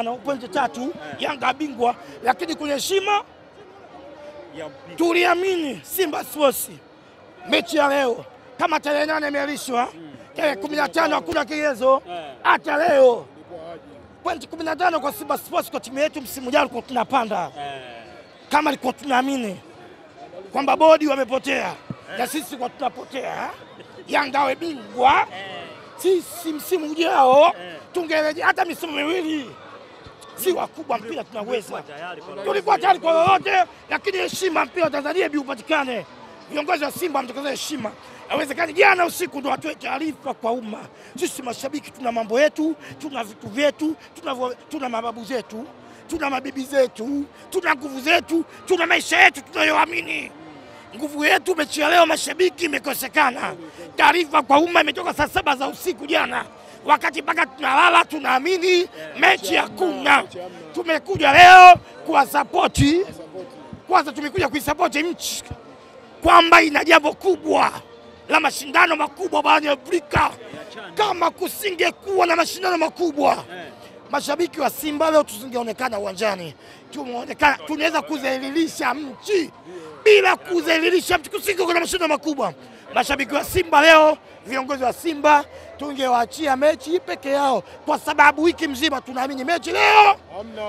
pointi 3, Yanga bingwa, lakini kwenye heshima tuliamini Simba Sports mechi ya leo kama tarehe 8 imelishwa, tarehe 15 hakuna kigezo, hata leo pointi 15 kwa Simba Sports kwa timu yetu msimu ujao kwa tunapanda. Kama liko tunaamini kwamba bodi wamepotea na sisi kwa tunapotea, Yanga we bingwa, sisi msimu ujao tungerejea hata misimu miwili. Si wakubwa mpira tunaweza. Tulikuwa tayari kwa lolote, lakini heshima mpira Tanzania upatikane. Viongozi wa Simba mtakaze heshima. Haiwezekani jana usiku ndo watoe taarifa kwa umma. Sisi mashabiki tuna mambo yetu, tuna vitu vyetu, tuna mababu zetu, tuna mabibi zetu, tuna nguvu zetu, tuna maisha yetu tunayoamini. Nguvu yetu mechi ya leo mashabiki imekosekana. Taarifa kwa umma imetoka saa 7 za usiku jana. Wakati mpaka tunalala tunaamini mechi hakuna. Tumekuja leo kuwasapoti. Kwanza tumekuja kuisapoti nchi kwamba ina jambo kubwa la mashindano makubwa barani Afrika. Kama kusingekuwa na mashindano makubwa, mashabiki wa Simba leo tusingeonekana uwanjani. Tumeonekana tunaweza kudhalilisha mchi bila kudhalilisha mchi, kusingekuwa na mashindano makubwa. Mashabiki wa Simba leo, viongozi wa Simba tungewaachia mechi peke yao, kwa sababu wiki mzima tunaamini mechi leo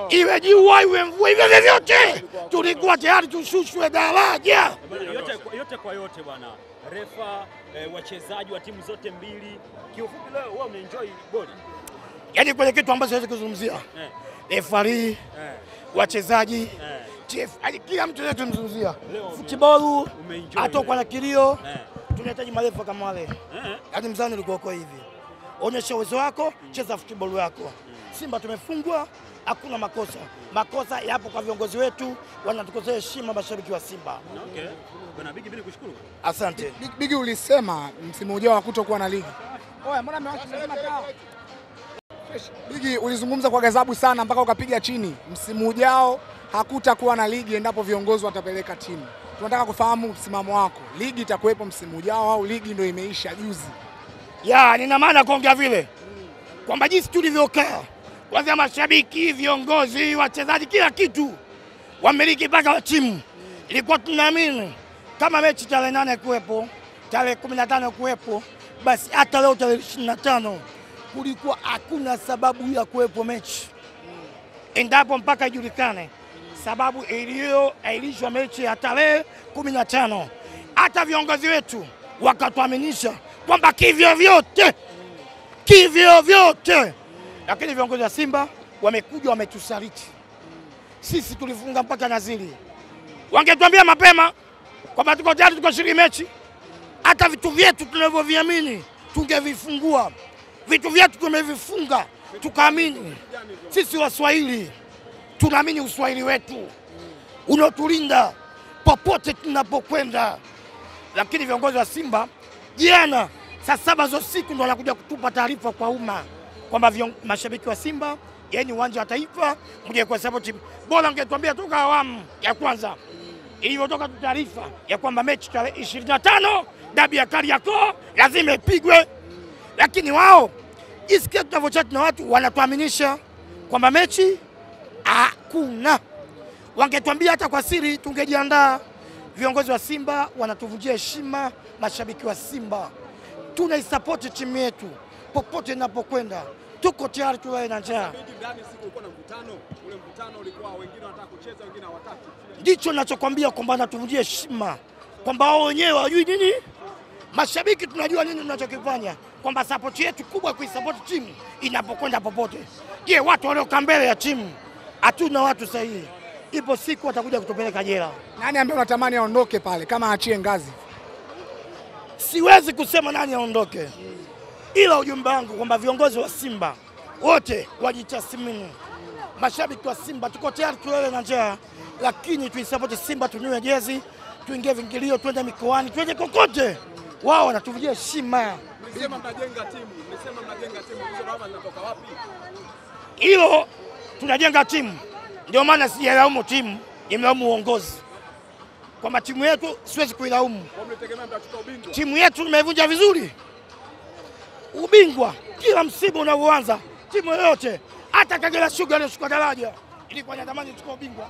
iwe jua iwe mvua iwe vyovyote tulikuwa tayari tushushwe daraja. Yote kwa yote bwana. Refa, wachezaji wa timu zote mbili, kiufupi leo wao wameenjoy bodi. Yaani kwenye kitu ambacho siwezi kuzungumzia. Referee, wachezaji, chief, kila mtu yote mzungumzia. Football atokwa na kilio. Tunahitaji marefa kama wale. Yaani mzani ulikuwa uko hivi. Onyesha uwezo wako, cheza football yako. Simba tumefungwa, hakuna makosa. Makosa yapo kwa viongozi wetu, wanatukosea heshima mashabiki wa Simba. Okay. Bwana Bigi, bila kushukuru. Asante. Bigi, ulisema msimu ujao hakutokuwa na ligi. Oya, mbona mmewasha taa? Bigi, ulizungumza kwa gazabu sana mpaka ukapiga chini. Msimu ujao hakutakuwa na ligi endapo viongozi watapeleka timu. Tunataka kufahamu msimamo wako. Ligi itakuwepo msimu ujao au ligi ndio imeisha juzi? Nina maana kuongea vile kwamba jinsi tulivyokaa, kwanza mashabiki, viongozi, wachezaji, kila kitu, wamiliki mpaka wa timu, ilikuwa tunaamini kama mechi tarehe 8 kuwepo, tarehe 15 kuwepo, basi hata leo tarehe 25 kulikuwa hakuna sababu ya kuwepo mechi. Endapo mpaka ijulikane sababu iliyoahirishwa mechi ya tarehe 15. Hata viongozi wetu wakatuaminisha kwamba kivyo vyote, lakini viongozi wa Simba wamekuja wametusaliti. Sisi tulifunga mpaka nazili. Wangetuambia mapema kwamba tuko tayari tukashiriki mechi, hata vitu vyetu tunavyoviamini tungevifungua. Vitu vyetu tumevifunga tukaamini. Sisi Waswahili tunaamini uswahili wetu unotulinda popote tunapokwenda. Lakini viongozi wa Simba jana saa 7 za usiku ndio wanakuja kutupa taarifa kwa umma kwamba mashabiki wa Simba yani uwanja wa Taifa mje kwa support. Bora ungetuambia toka awamu ya kwanza ilivyotoka taarifa ya kwamba mechi tarehe 25 dabi ya Kariakoo lazima ipigwe. Lakini wao isikia tunavyochati na watu wanatuaminisha kwamba mechi hakuna. Wangetuambia hata kwa siri tungejiandaa. Viongozi wa Simba wanatuvunjia heshima mashabiki wa Simba. Tunaisupport timu yetu popote inapokwenda. Tuko tayari tuwe na njaa. Ndicho ninachokwambia kwamba wanatuvunjia heshima, kwamba wao wenyewe hawajui nini. Mashabiki tunajua nini tunachokifanya, kwamba support yetu kubwa kuisupport timu inapokwenda popote. Je, watu waliokaa mbele ya timu hatuna watu sahihi. Ipo siku watakuja kutupeleka jela. Nani ambaye unatamani aondoke pale kama aachie ngazi? Siwezi kusema nani aondoke. Ila ujumbe wangu kwamba viongozi wa Simba wote wajitathmini. Mashabiki wa Simba tuko tayari tuwe na njaa, lakini tuisupport Simba, tunywe jezi, tuingie vingilio, twende mikoani, twende kokote. Wao wanatuvunjia heshima. Mlisema mnajenga timu, hizo lawama zinatoka wapi? Hilo tunajenga timu. Ndio maana sijalaumu timu, nimelaumu uongozi. Kwamba timu yetu siwezi kuilaumu. Mlitegemea mtachukua ubingwa. Timu yetu imevunja vizuri. Ubingwa kila msimu unaoanza timu yoyote Hata Kagera Sugar aliyoshuka daraja ilikuwa inatamani kuchukua ubingwa.